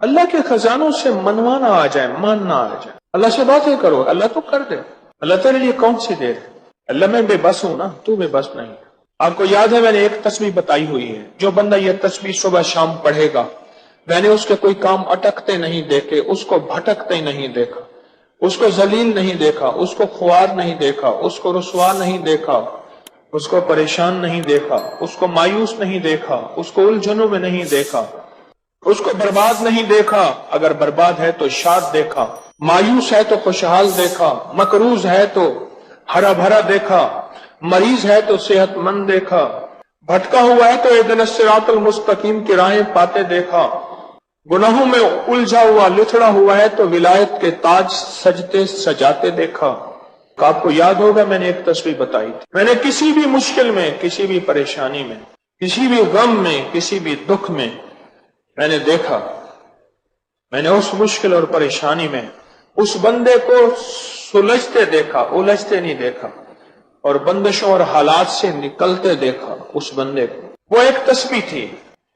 اللہ کے خزانوں سے منوانا آ جائے، ماننا آ جائے، اللہ سے باتیں کرو، اللہ تو کر دے، اللہ تیرے لیے کون سی دیر ہے، اللہ میں بے بس ہوں نا، تو بے بس نہیں۔ آپ کو یاد ہے میں نے ایک تسبیح بتائی ہوئی ہے، جو بندہ یہ تسبیح صبح شام پڑھے گا، میں نے اس کے کوئی کام اٹکتے نہیں دیکھے، اس کو بھٹکتے نہیں دیکھا، اس کو ذلیل نہیں دیکھا، اس کو خوار نہیں دیکھا، اس کو رسوا نہیں دیکھا، اس کو پریشان نہیں دیکھا، اس کو مایوس نہیں دیکھا، اس کو الجھنوں میں نہیں دیکھا، اس کو برباد نہیں دیکھا، اگر برباد ہے تو شاد دیکھا، مایوس ہے تو خوشحال دیکھا، مقروض ہے تو ہرا بھرا دیکھا، مریض ہے تو صحت مند دیکھا، بھٹکا ہوا ہے تو اہدنا الصراط المستقیم کی راہیں پاتے دیکھا، گناہوں میں الجھا ہوا لتھڑا ہوا ہے تو ولایت کے تاج سجتے سجاتے دیکھا۔ آپ کو یاد ہوگا میں نے ایک تسبیح بتائی تھی، میں نے کسی بھی مشکل میں، کسی بھی پریشانی میں، کسی بھی غم میں، کسی بھی دکھ میں میں نے دیکھا، میں نے اس مشکل اور پریشانی میں اس بندے کو سلجھتے دیکھا، الجھتے نہیں دیکھا، اور بندشوں اور حالات سے نکلتے دیکھا اس بندے کو۔ وہ ایک تسبیح تھی،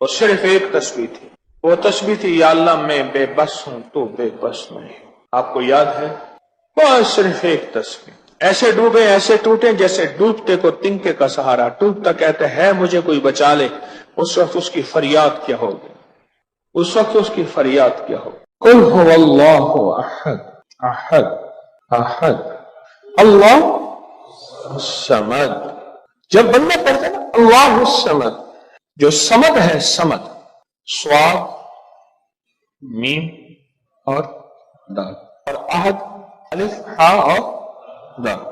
وہ صرف ایک تسبیح تھی، وہ تسبیح تھی یا اللہ میں بے بس ہوں تو بے بس نہیں۔ آپ کو یاد ہے؟ بس صرف ایک تسبیح، ایسے ڈوبے ایسے ٹوٹے جیسے ڈوبتے کو تنکے کا سہارا، ٹوٹتا کہتے ہے مجھے کوئی بچا لے، اس وقت اس کی فریاد کیا ہوگی، اس وقت اس کی فریاد کیا ہوگی؟ قل هو اللہ احد احد احد اللہ الصمد۔ جب بندہ پڑھتا ہے نا اللہ الصمد، جو صمد ہے، صمد صاد میم اور دال، اور احد الف ہا اور دال،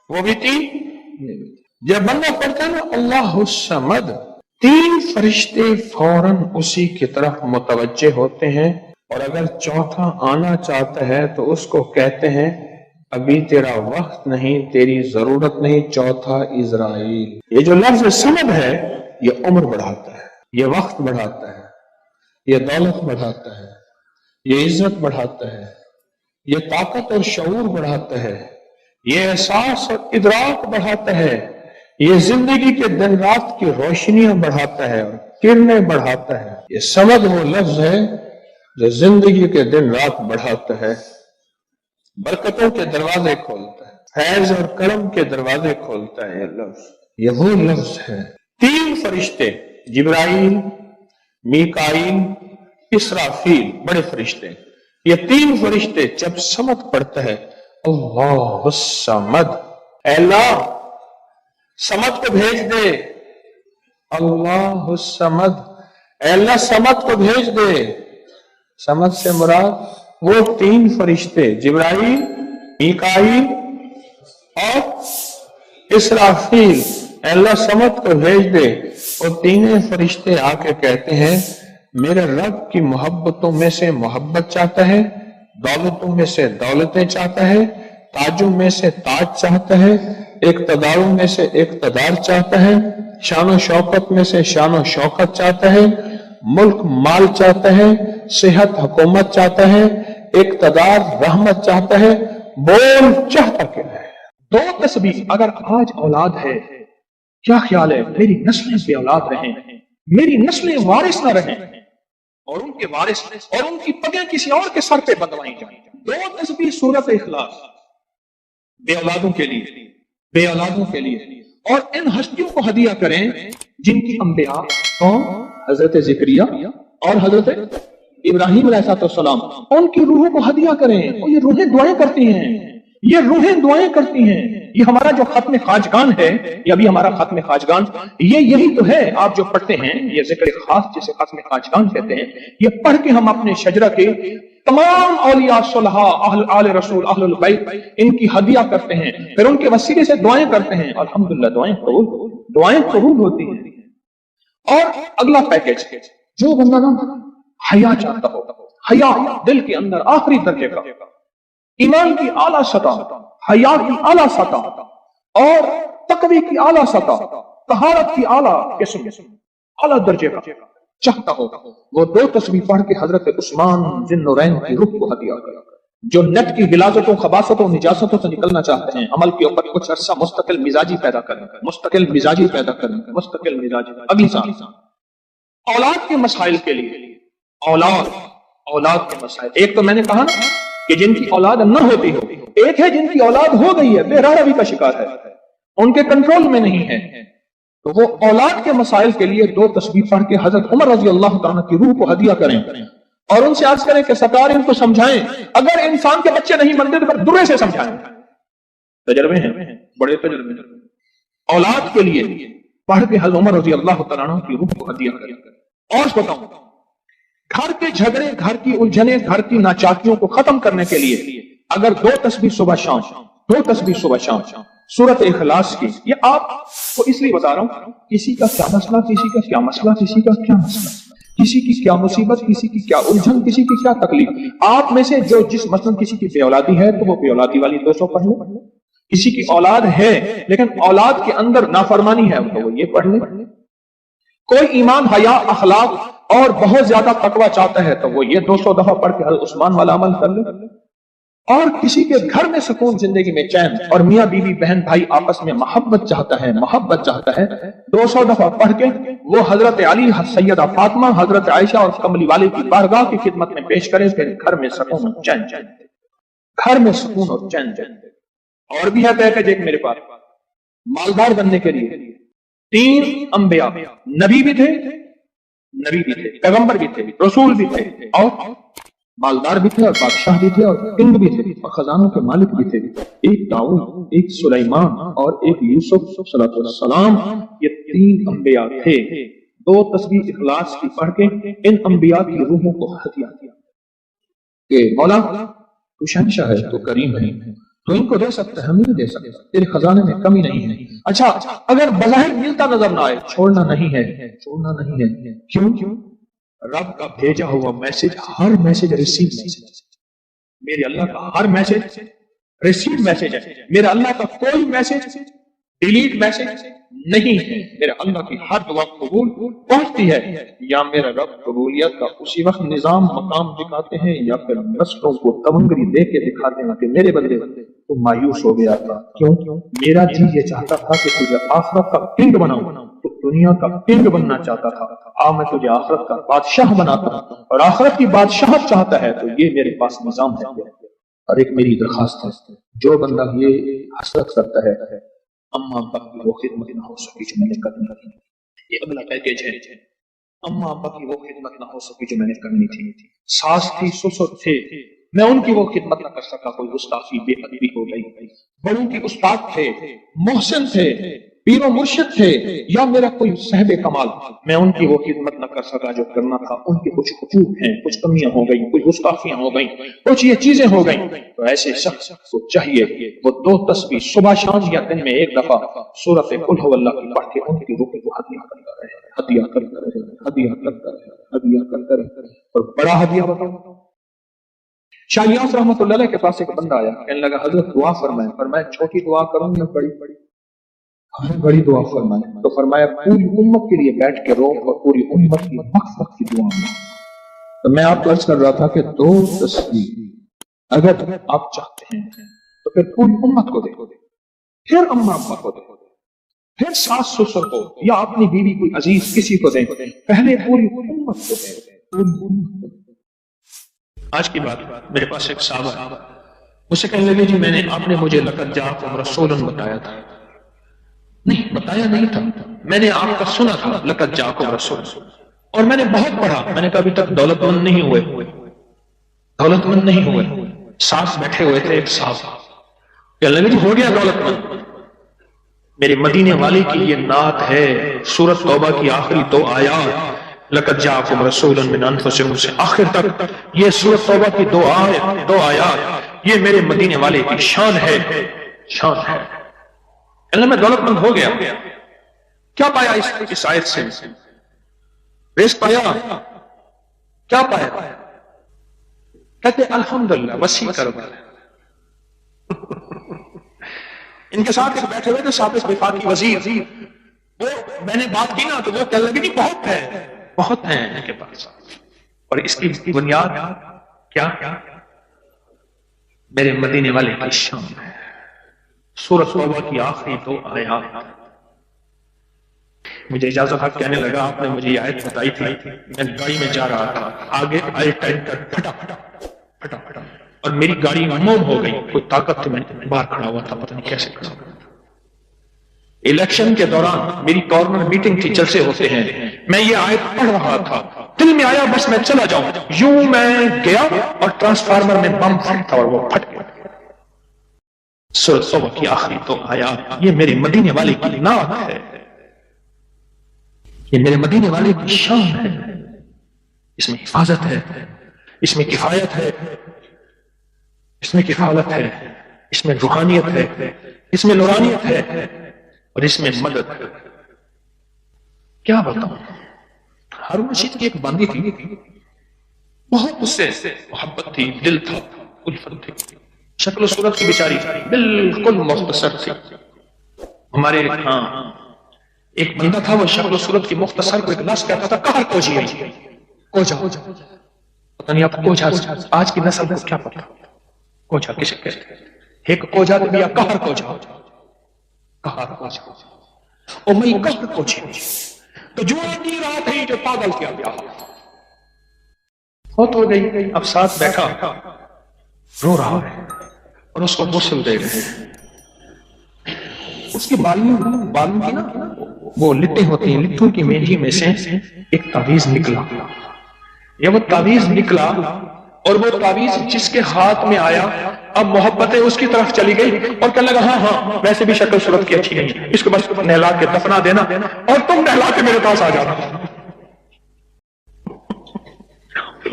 وہ بھی تین۔ جب بندہ پڑھتا ہے نا اللہ الصمد، تین فرشتے فوراً اسی کی طرف متوجہ ہوتے ہیں، اور اگر چوتھا آنا چاہتا ہے تو اس کو کہتے ہیں ابھی تیرا وقت نہیں، تیری ضرورت نہیں، چوتھا اسرائیل۔ یہ جو لفظ صمد ہے یہ عمر بڑھاتا ہے، یہ وقت بڑھاتا ہے، یہ دولت بڑھاتا ہے، یہ عزت بڑھاتا ہے، یہ طاقت اور شعور بڑھاتا ہے، یہ احساس اور ادراک بڑھاتا ہے، یہ زندگی کے دن رات کی روشنیاں بڑھاتا ہے اور کرنیں بڑھاتا ہے۔ یہ صمد وہ لفظ ہے جو زندگی کے دن رات بڑھاتا ہے، برکتوں کے دروازے کھولتا ہے، فیض اور کرم کے دروازے کھولتا ہے۔ یہ لفظ، یہ وہ لفظ ہے۔ تین فرشتے، جبرائیل، میکائیل، اسرافیل، بڑے فرشتے، یہ تین فرشتے جب صمد پڑھتا ہے اللہ الصمد، اے اللہ صمد کو بھیج دے، اللہ الصمد، اے اللہ صمد کو بھیج دے۔ صمد سے مراد وہ تین فرشتے جبرائیل، میکائیل اور اسرافیل، اے اللہ صمد کو بھیج دے۔ وہ تینوں فرشتے آ کے کہتے ہیں میرے رب کی محبتوں میں سے محبت چاہتا ہے، دولتوں میں سے دولتیں چاہتا ہے، تاجوں میں سے تاج چاہتا ہے، اقتداروں میں سے اقتدار چاہتا ہے، شان و شوکت میں سے شان و شوکت چاہتا ہے، ملک مال چاہتا ہے، صحت حکومت چاہتا ہے، اقتدار رحمت چاہتا ہے، بول چاہتا کیا ہے۔ دو تسبیح اگر آج اولاد ہے، کیا خیال ہے میری نسلیں بے اولاد رہیں، میری نسلیں وارث نہ رہیں، اور ان کے وارث اور ان کی پگیں کسی اور کے سر پہ بندوائی جائیں۔ دو تسبیح سورۃ اخلاص، بے اولادوں کے لیے، بے اولادوں کے لیے، اور ان ہستیوں کو ہدیہ کریں جن کی انبیاء اور حضرت زکریا اور حضرت ابراہیم علیہ السلام، ان کی روحوں کو ہدیہ کریں، اور یہ روحیں دعائیں کرتی ہیں، یہ روحیں دعائیں کرتی ہیں۔ یہ ہمارا جو ختم خواجگان ہے، یہ ابھی ہمارا ختم خواجگان، یہ یہی تو ہے آپ جو پڑھتے ہیں، یہ ذکر خاص جسے ختم خواجگان کہتے ہیں، یہ پڑھ کے ہم اپنے شجرہ کے تمام اولیاء صلحاء، اہل آل رسول، اہل البیت، ان کی ہدیہ کرتے ہیں، پھر ان کے وسیلے سے دعائیں کرتے ہیں، الحمدللہ دعائیں قبول ہوتی ہیں۔ اور اگلا پیکج، جو بندہ نا حیا چاہتا ہو، حیا دل کے اندر آخری درجے کا، ایمان کی اعلیٰ سطح، حیا کی اعلیٰ سطح، اور تقوی کی اعلیٰ سطح، طہارت کی اعلیٰ قسم، اعلیٰ درجے کا چاہتا ہو، وہ دو تسبیح پڑھ کے حضرت عثمان ذی النورین کی روح کو ہدیہ کرے۔ جو نیٹ کی غلاظتوں، خباثتوں، نجاستوں سے نکلنا چاہتے ہیں، عمل کے اوپر کچھ عرصہ مستقل مزاجی پیدا کریں، مستقل مزاجی پیدا کریں، مستقل مزاجی۔ اگلی سال اولاد کے مسائل کے لیے، اولاد اولاد کے مسائل. ایک تو میں نے کہا نا کہ جن کی اولاد نہ ہوتی ہو، ایک ہے جن کی اولاد ہو گئی ہے، بے روی کا شکار ہے، ان کے کنٹرول میں نہیں ہے، تو وہ اولاد کے مسائل کے لیے 2 تسبیح پڑھ کے حضرت عمر رضی اللہ تعالیٰ کی روح کو ہدیہ کریں اور ان سے عرض کریں کہ سرکار ان کو سمجھائیں، اگر انسان کے بچے نہیں بنتے تو پھر درے سے سمجھائیں. تجربے ہیں، بڑے تجربے. اولاد کے لیے پڑھ کے حضرت عمر رضی اللہ تعالیٰ کی روح کو ہدیہ کریں. اور بتاؤں، گھر کے جھگڑے، گھر کی الجھنیں، گھر کی ناچاکیوں کو ختم کرنے کے لیے اگر 2 تسبیح صبح شام، 2 تسبیح صبح شام سورۃ اخلاص کی. یہ آپ کو اس لیے بتا رہا ہوں، کسی کا کیا مسئلہ، کسی کا کیا مسئلہ، کسی کا کیا مسئلہ، کسی کی کیا مصیبت، کسی کی کیا الجھن، کسی کی کیا تکلیف. آپ میں سے جو جس مثلا کسی کی بے اولادی ہے تو وہ بے اولادی والی 200 پڑھ لیں. کسی کی اولاد ہے لیکن اولاد کے اندر نافرمانی ہے تو وہ یہ پڑھ لیں. کوئی ایمان، حیا، اخلاق اور بہت زیادہ تقوی چاہتا ہے تو وہ یہ 200 دفعہ پڑھ کے حضرت عثمان والا عمل کر لے. اور کسی کے گھر میں سکون، زندگی میں چین، اور میاں بیوی بہن بھائی آپس میں محبت چاہتا ہے، محبت چاہتا ہے، 200 دفعہ پڑھ کے وہ حضرت علی، سیدہ فاطمہ، حضرت عائشہ اور کملی والے کی بارگاہ کی خدمت میں پیش کرے. پھر گھر میں سکون اور چین، گھر میں سکون اور چین. اور بھی ہے پیکج ایک میرے پاس مالدار بننے کے لیے. 3 انبیاء، نبی بھی تھے، پیغمبر بھی تھے، رسول بھی تھے، اور مالدار بھی تھے، اور بادشاہ بھی تھے، اور کنگ بھی تھے، اور خزانوں کے مالک بھی تھے. ایک داؤد، ایک سلیمان اور ایک یوسف صلی اللہ علیہ وسلم. یہ 3 انبیاء تھے. 2 تسبیح اخلاص کی پڑھ کے ان انبیاء کی روحوں کو ہدیہ دیا کہ مولا تو شہنشاہ ہے، تو کریم ہے، تو ان کو دے سکتا ہے، ہم نہیں دے سکتے، تیرے خزانے میں کمی نہیں ہے. اچھا اگر بظاہر ملتا نظر نہ آئے، چھوڑنا نہیں ہے، چھوڑنا نہیں ہے. کیوں؟ رب کا بھیجا ہوا میسج، ہر میسج ریسیو میسج. میرے اللہ کا ہر میسج ریسیو میسج ہے. میرا اللہ کا کوئی میسج ڈیلیٹ میسج نہیں ہے. میرا اللہ کی ہر دعا قبول پہنچتی ہے. یا میرا رب قبولیت کا اسی وقت نظام مقام دکھاتے ہیں، یا پھر نسلوں کو تمنگری دے کے دکھاتے ہیں کہ میرے بندے تو مایوس ہو گیا تھا. کیوں؟ میرا جی یہ چاہتا تھا کہ تجھے آخرت کا کنگ بناؤں، تو دنیا کا کنگ بننا چاہتا تھا. میں تجھے آخرت کا بادشاہ بناتا ہوں، اور آخرت کی بادشاہت چاہتا ہے تو یہ میرے پاس نظام ہے. اور ایک میری درخواست ہے، جو بندہ یہ حسرت کرتا ہے اما ابا کی وہ خدمت نہ ہو سکی جو میں نے کرنی تھی. یہ اگلا پیکیج ہے. اما ابا کی وہ خدمت نہ ہو سکی جو میں نے کرنی تھی. ساس تھی، سسر تھے، میں ان کی وہ خدمت نہ کر سکا. کوئی گستاخی، بے ادبی ہو گئی. بڑوں کے استاد تھے، محسن تھے، پیر و مرشد تھے، یا میرا کوئی صاحب کمال، میں ان کی وہ خدمت نہ کر سکا جو کرنا تھا. ان کے کچھ حقوق ہیں، کچھ کمیاں ہو گئی، کچھ گستاخیاں ہو گئی، کچھ یہ چیزیں ہو گئی. تو ایسے شخص کو چاہیے وہ 2 تسبیح صبح شام یا دن میں 1 دفعہ سورۃ قل هو اللہ کی پڑھ کے ان کی روح کو ہدیہ کرتا رہے، ہدیہ کرتا رہے، ہدیہ کرتا رہے، ہدیہ کرتا رہے. اور بڑا ہدیہ بتاؤ، شاہ یاس رحمۃ اللہ علیہ کے پاس ایک بندہ آیا، کہنے لگا حضرت دعا فرمائیں. فرمایا چھوٹی دعا کروں یا بڑی دعا فرمائیں؟ تو فرمایا پوری امت کے لیے بیٹھ کے رو اور پوری امت کی مغفرت کی دعا میں. تو میں آپ کو عرض کر رہا تھا کہ 2 تسبیح اگر آپ چاہتے ہیں تو پھر پوری امت کو دے، پھر اما ابا کو دے، پھر ساس سسر کو، یا اپنی بیوی کوئی عزیز کسی کو دیں. پہلے پوری امت کو دے. آج کی بات، میرے پاس ایک صحابہ مجھ سے کہنے لگے جی میں نے، آپ نے مجھے لقد جاءکم رسول بتایا تھا. نہیں بتایا نہیں تھا، میں نے آپ کا سنا تھا لقد جاءکم رسول، اور میں نے بہت پڑھا. میں نے کہا ابھی تک دولت مند نہیں ہوئے. ساتھ بیٹھے ہوئے تھے ایک صاحب، کہنے لگے جی ہو گیا دولت مند. میرے مدینے والے کی یہ نعت ہے، سورۃ توبہ کی آخری 2 آیات، لقد جاءکم رسول من انفسکم سے آخر تک یہ سورۃ توبہ کی 2 آیات، یہ میرے مدینے والے کی شان ہے. اللہ میں دولت مند ہو گیا. کیا پایا اس آیت سے؟ رزق پایا؟ کیا پایا؟ کہتے الحمدللہ وسیع کروبار. ان کے ساتھ بیٹھے ہوئے تھے سابق وفاقی وزیر، وہ میں نے بات کی نا تو وہ کہنے لگے بہت ہیں ان کے پاس. اور اس کی بنیاد کیا؟ میرے مدینے والے کی شان ہے. سورۃ توبہ کی آخری 2 آیات. مجھے اجازت حق کہنے لگا آپ نے مجھے یہ آیت بتائی تھی، میں گاڑی میں جا رہا تھا، آگے آئے ٹینکر پھٹا اور میری گاڑی موم ہو گئی، کوئی طاقت تھی، میں باہر کھڑا ہوا تھا، پتہ نہیں کیسے کھڑا ہوا تھا۔ الیکشن کے دوران میری گورنر میٹنگ تھی، جلسے ہوتے ہیں، میں یہ آیت پڑھ رہا تھا، دل میں آیا بس میں چلا جاؤں، یوں میں گیا اور ٹرانسفارمر میں بم پھٹا اور وہ پھٹ گیا۔ سورۃ توبہ کی آخری تو آیات، یہ میرے مدینے والے کی نعت ہے، یہ میرے مدینے والے کی شان ہے، اس میں حفاظت ہے، اس میں کفایت ہے، اس میں کفالت ہے، اس میں روحانیت ہے، اس میں نورانیت ہے، اور اس میں مدد ہے۔ کیا بتاؤں، ہارون رشید کی ایک باندی تھی، بہت اس سے محبت تھی، دل تھا، الفت تھی، شکل و صورت کی بیچاری بالکل مختصر تھی۔ ہمارے ہاں ایک بندہ تھا، وہ شکل و صورت کی مختصر کو ایک لفظ کہتا تھا، کہر کوجی ہے، کوجا، پتہ نہیں آپ کوجا آج کی نسل کو کیا پتہ، کوجا کسے کہتے ہیں، ایک کوجا تو یا کہر کوجا، کہر کوجا، او میں کہر کوجی، تو جو آدھی رات ہے جو پاگل کیا گیا، فوت ہو گئی، اب ساتھ بیٹھا رو رہا ہے اور اس کو غسل دے رہے ہیں، اس کے بالوں کی نا وہ لٹیں ہوتی ہیں، لٹوں کی مینجی میں سے ایک تعویذ نکلا، یا وہ تعویذ نکلا اور وہ تعویذ جس کے ہاتھ میں آیا اب محبتیں اس کی طرف چلی گئی اور کہنے لگا ہاں ویسے بھی شکل صورت کی اچھی نہیں، اس کو بس نہلا کے دفنا دینا اور تم نہلا کے میرے پاس آ جانا۔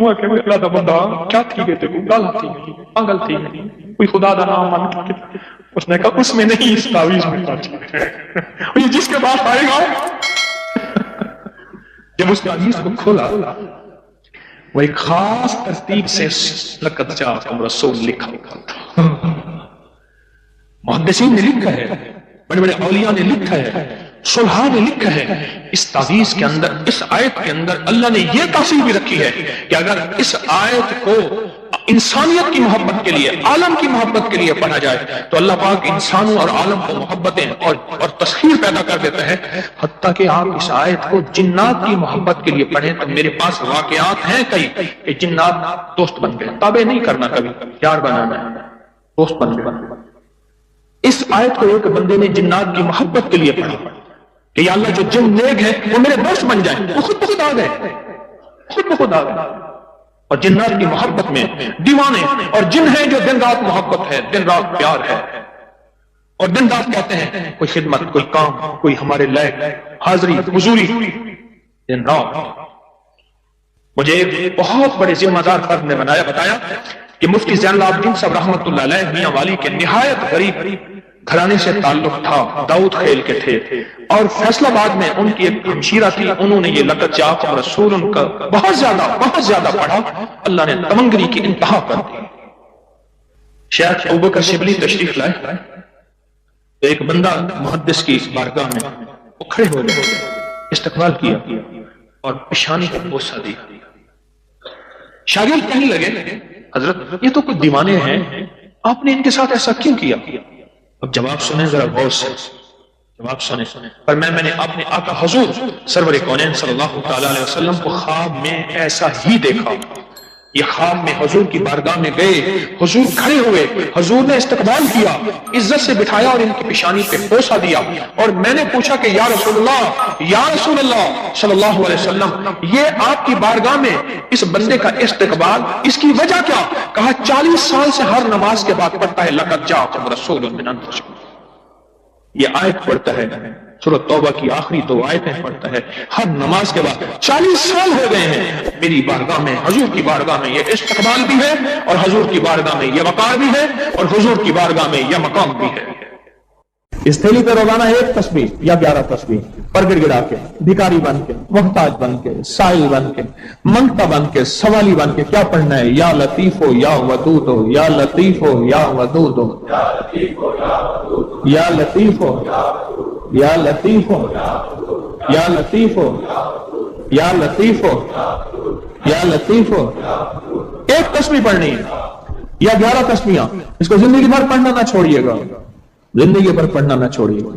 اللہ دا بندہ کیا تھی گئے تھے، گالا تھی گئی، پاگل تھی گئی، کوئی خدا دا نام من کے، اس نے کہا اس میں نہیں، اس تعویذ میں یہ جس کے پاس آئے گا۔ جب اس تعویذ کو کھولا وہ ایک خاص ترتیب سے لقد جاءکم رسول لکھا تھا، محدثین نے لکھا ہے، بڑے بڑے اولیاء نے لکھا ہے، صلحاء نے لکھا ہے، اس تعویذ کے اندر، اس آیت کے اندر اللہ نے یہ تاثیر بھی رکھی ہے کہ اگر اس آیت کو انسانیت کی محبت کے لیے، عالم کی محبت کے لیے پڑھا جائے تو اللہ پاک انسانوں اور عالم کو محبتیں اور تسخیر پیدا کر دیتا ہے، حتیٰ کہ آپ اس آیت کو جنات کی محبت کے لیے پڑھیں تو میرے پاس واقعات ہیں کئی کہ جنات دوست بن گئے، تابع نہیں کرنا، کبھی یار بنانا ہے، دوست بن گئے۔ اس آیت کو ایک بندے نے جنات کی محبت کے لیے پڑھا کہ یا اللہ جو جن نیک ہیں وہ میرے دوست بن جائیں، وہ خود بخود آ گئے، خود بخود آ گئے، اور جنات کی محبت میں دیوانے اور جن ہیں جو دن رات محبت ہے، دن رات پیار ہے، اور دن رات کہتے ہیں کوئی خدمت، کوئی کام، کوئی ہمارے لائق حاضری حضوری، دن رات۔ مجھے ایک بہت بڑے ذمہ دار فرد نے بتایا کہ مفتی زین العابدین صاحب رحمۃ اللہ علیہ میاں والی کے نہایت غریب گھرانے سے تعلق تھا، داؤد خیل کے تھے، اور فیصل آباد میں ان کی ایک ہمشیرہ تھی، انہوں نے یہ لقد جاءکم رسول ان کا بہت زیادہ پڑھا، اللہ نے تمنگری کی انتہا کر دی۔ شیخ ابوبکر شبلی تشریف لائے، ایک بندہ محدث کی بارگاہ میں وہ کھڑے ہو گئے، استقبال کیا اور پیشانی پر بوسہ دی۔ شاگرد کہنے لگے حضرت یہ تو کچھ دیوانے ہیں، آپ نے ان کے ساتھ ایسا کیوں کیا؟ اب جواب سنیں ذرا غور سے، جواب سنیں۔ پر میں نے اپنے آقا حضور سرور کونین صلی اللہ تعالی علیہ وسلم کو خواب میں ایسا ہی دیکھا، یہ خواب میں حضور کی بارگاہ میں گئے، حضور کھڑے ہوئے، حضور نے استقبال کیا، عزت سے بٹھایا اور ان کی پیشانی پہ بوسہ دیا، اور میں نے پوچھا کہ یا رسول اللہ صلی اللہ علیہ وسلم یہ آپ کی بارگاہ میں اس بندے کا استقبال، اس کی وجہ کیا؟ کہا 40 سال سے ہر نماز کے بعد پڑھتا ہے لقد جاءکم رسول من انفسکم، یہ آیت پڑھتا ہے، سورۃ توبہ کی آخری 2 آیتیں پڑھتا ہے ہر نماز کے بعد، 40 سال ہو گئے ہیں میری بارگاہ میں، حضور کی بارگاہ میں یہ استقبال بھی ہے، اور حضور کی بارگاہ میں یہ وقار بھی ہے، اور حضور کی بارگاہ میں یہ مقام بھی ہے۔ اس تھیلی پہ روزانہ 1 تسبیح یا 11 تسبیح پر گڑ گڑا کے، بھکاری بن کے، محتاج بن کے، سائل بن کے، منگتا بن کے، سوالی بن کے کیا پڑھنا ہے؟ یا لطیف ہو یا ودود ہو، یا لطیف ہو یا ودود ہو، یا لطیف ہو یا لطیف ہو، یا لطیف ہو یا لطیف ہو یا لطیف ہو۔ 1 تسبیح پڑھنی ہے یا 11 تسبیحاں، اس کو زندگی بھر پڑھنا نہ چھوڑیے گا، زندگی بھر پڑھنا نہ چھوڑیے گا۔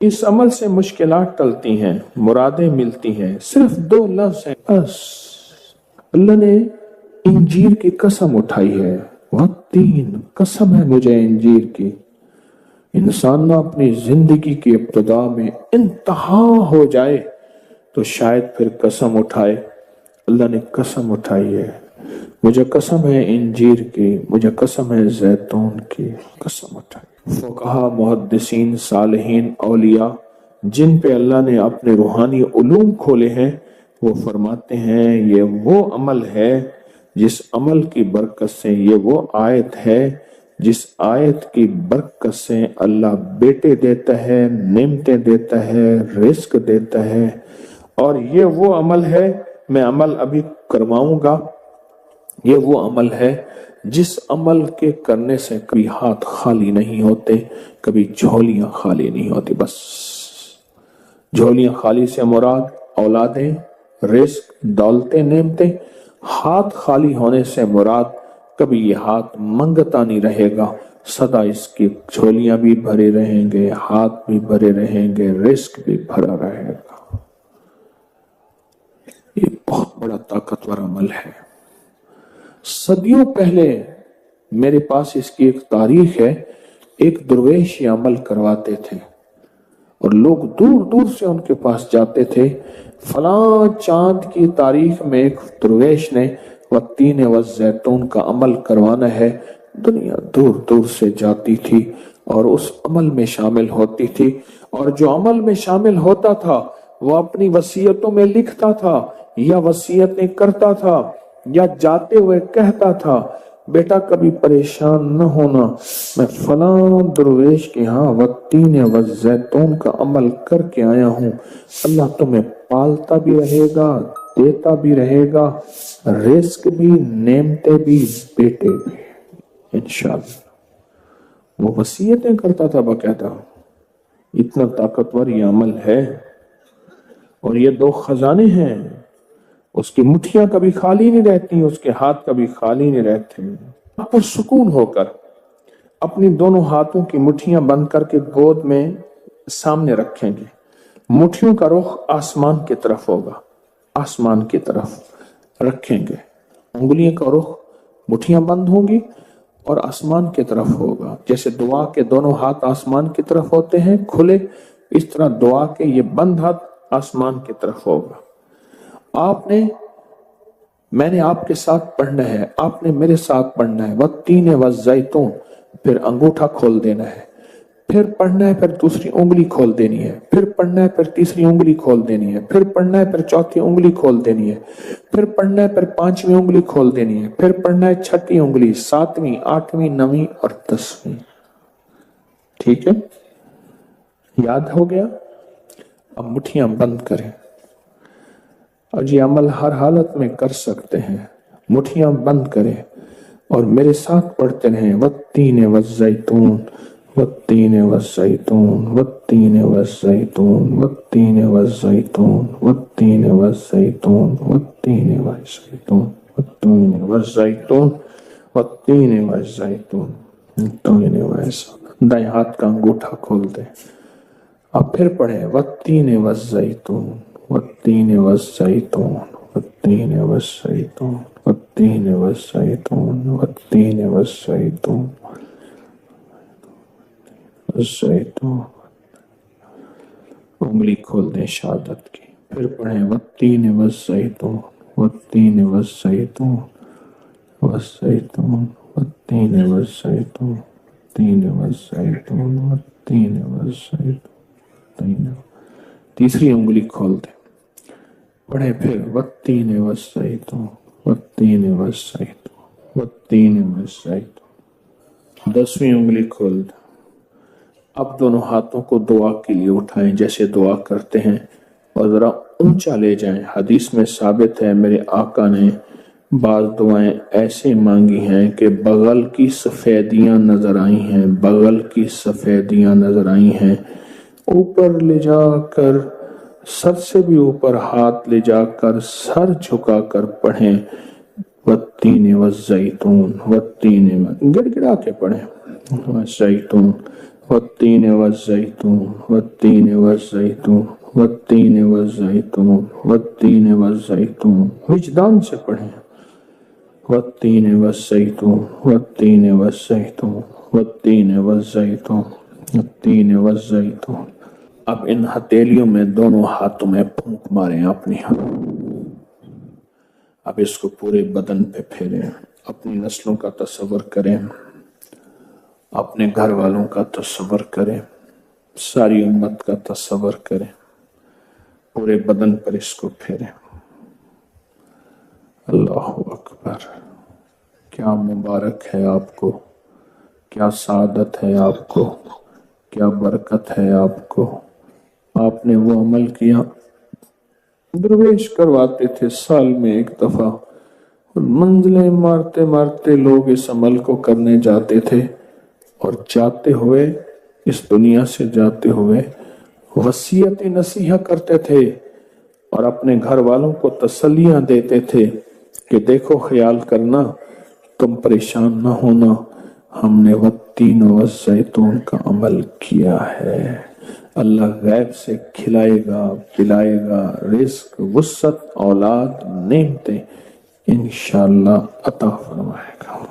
اس عمل سے مشکلات ٹلتی ہیں، مرادیں ملتی ہیں، صرف 2 لفظ ہیں بس۔ اللہ نے انجیر کی قسم اٹھائی ہے، والتین، قسم ہے مجھے انجیر کی۔ انسان نہ اپنی زندگی کی ابتدا میں انتہا ہو جائے تو شاید پھر قسم اٹھائے۔ اللہ نے قسم اٹھائی ہے، مجھے قسم ہے انجیر کی، مجھے قسم ہے زیتون کی، قسم اٹھائی۔ فقہا، محدثین، صالحین، اولیاء جن پہ اللہ نے اپنے روحانی علوم کھولے ہیں، وہ فرماتے ہیں یہ وہ عمل ہے جس عمل کی برکت سے، یہ وہ آیت ہے جس آیت کی برکت سے اللہ بیٹے دیتا ہے، نعمتیں دیتا ہے، رزق دیتا ہے، اور یہ وہ عمل ہے، میں عمل ابھی کرواؤں گا، یہ وہ عمل ہے جس عمل کے کرنے سے کبھی ہاتھ خالی نہیں ہوتے، کبھی جھولیاں خالی نہیں ہوتی۔ بس جھولیاں خالی سے مراد اولادیں، رزق، دولتیں، نعمتیں۔ ہاتھ خالی ہونے سے مراد کبھی یہ ہاتھ منگتا نہیں رہے گا، سدا اس کی جھولیاں بھی بھرے رہیں گے، ہاتھ بھی بھرے رہیں گے، رزق بھی بھرا رہے گا۔ یہ بہت بڑا طاقتور عمل ہے۔ صدیوں پہلے میرے پاس اس کی ایک تاریخ ہے، ایک درویش یہ عمل کرواتے تھے اور لوگ دور دور سے ان کے پاس جاتے تھے۔ فلاں چاند کی تاریخ میں ایک درویش نے والتین والزیتون کا عمل کروانا ہے، دنیا دور دور سے جاتی تھی اور اس عمل میں شامل ہوتی تھی، اور جو عمل میں شامل ہوتا تھا وہ اپنی وصیتوں میں لکھتا تھا یا وصیتیں کرتا تھا یا جاتے ہوئے کہتا تھا، بیٹا کبھی پریشان نہ ہونا، میں فلاں درویش کے ہاں والتین والزیتون کا عمل کر کے آیا ہوں، اللہ تمہیں پالتا بھی رہے گا، دیتا بھی رہے گا، رزق بھی، نعمتیں بھی، بیٹے بھی، انشاءاللہ۔ وہ وصیتیں کرتا تھا باقاعدہ۔ اتنا طاقتور یہ عمل ہے، اور یہ 2 خزانے ہیں، اس کی مٹھیاں کبھی خالی نہیں رہتی، اس کے ہاتھ کبھی خالی نہیں رہتے۔ آپ پرسکون ہو کر اپنی دونوں ہاتھوں کی مٹھیاں بند کر کے گود میں سامنے رکھیں گے، مٹھیوں کا رخ آسمان کی طرف ہوگا، آسمان کی طرف رکھیں گے، انگلیوں کا رخ، مٹھیاں بند ہوں گی اور آسمان کی طرف ہوگا۔ جیسے دعا کے دونوں ہاتھ آسمان کی طرف ہوتے ہیں کھلے، اس طرح دعا کے یہ بند ہاتھ آسمان کی طرف ہوگا۔ میں نے آپ کے ساتھ پڑھنا ہے، آپ نے میرے ساتھ پڑھنا ہے، والتین والزیتون، پھر انگوٹھا کھول دینا ہے، پھر پڑھنا ہے، پھر دوسری انگلی کھول دینی ہے، پھر پڑھنا ہے، پھر تیسری انگلی کھول دینی ہے، پھر پڑھنا ہے، پھر چوتھی انگلی کھول دینی ہے، پھر پڑھنا ہے، پھر 5ویں انگلی کھول دینی ہے، پھر پڑھنا ہے 6ٹھی انگلی، 7ویں، 8ویں، 9ویں اور 10ویں۔ ٹھیک ہے، یاد ہو گیا؟ اب مٹھیاں بند کریں، اور یہ عمل ہر حالت میں کر سکتے ہیں۔ مٹھیاں بند کریں اور میرے ساتھ پڑھتے رہیں، والتین والزیتون، والتین والزیتون، والتین والزیتون، والتین والزیتون، والتین والزیتون، والتین والزیتون، والتین والزیتون، والتین والزیتون، والتین والزیتون۔ دائیں ہاتھ کا انگوٹھا کھول دیں، اب پھر پڑھیں، والتین والزیتون، والتین والزیتون، والتین والزیتون، والتین والزیتون، والتین والزیتون، والزیتون۔ انگلی کھول دیں شہادت کی، پھر پڑھیں، والتین والزیتون، والتین والزیتون، والزیتون، والتین والزیتون، والتین والزیتون، والتین والزیتون۔ تیسری انگلی کھول دیں، پڑھیں پھر، والتین والزیتون، والتین والزیتون، والتین والزیتون۔ 10ویں انگلی کھول دیں۔ اب دونوں ہاتھوں کو دعا کے لیے اٹھائیں جیسے دعا کرتے ہیں، اور ذرا اونچا لے جائیں۔ حدیث میں ثابت ہے میرے آقا نے بعض دعائیں ایسے مانگی ہیں کہ بغل کی سفیدیاں نظر آئی ہیں، بغل کی سفیدیاں نظر آئی ہیں۔ اوپر لے جا کر، سر سے بھی اوپر ہاتھ لے جا کر، سر جھکا کر پڑھیں، والتین والزیتون، والتین، گڑ گڑا کے پڑھیں، والزیتون، والتین والزیتون والتین والزیتون والتین والزیتون والتین والزیتون، وجدان سے پڑھیں، والتین والزیتون والتین والزیتون والتین والزیتون والتین والزیتون۔ اب ان ہتھیلیوں میں دونوں ہاتھوں میں پھونک ماریں اپنی اب اس کو پورے بدن پہ پھیریں، اپنی نسلوں کا تصور کریں، اپنے گھر والوں کا تصور کریں، ساری امت کا تصور کریں، پورے بدن پر اس کو پھیریں۔ اللہ اکبر، کیا مبارک ہے آپ کو، کیا سعادت ہے آپ کو، کیا برکت ہے آپ کو۔ آپ نے وہ عمل کیا، درویش کرواتے تھے سال میں ایک دفعہ، اور منزلیں مارتے مارتے لوگ اس عمل کو کرنے جاتے تھے، اور جاتے ہوئے اس دنیا سے جاتے ہوئے وصیت نصیحہ کرتے تھے اور اپنے گھر والوں کو تسلیاں دیتے تھے کہ دیکھو خیال کرنا، تم پریشان نہ ہونا، ہم نے والتین والزیتون کا عمل کیا ہے۔ اللہ غیب سے کھلائے گا، پلائے گا، رزق، وسعت، اولاد، نعمتیں انشاءاللہ عطا فرمائے گا۔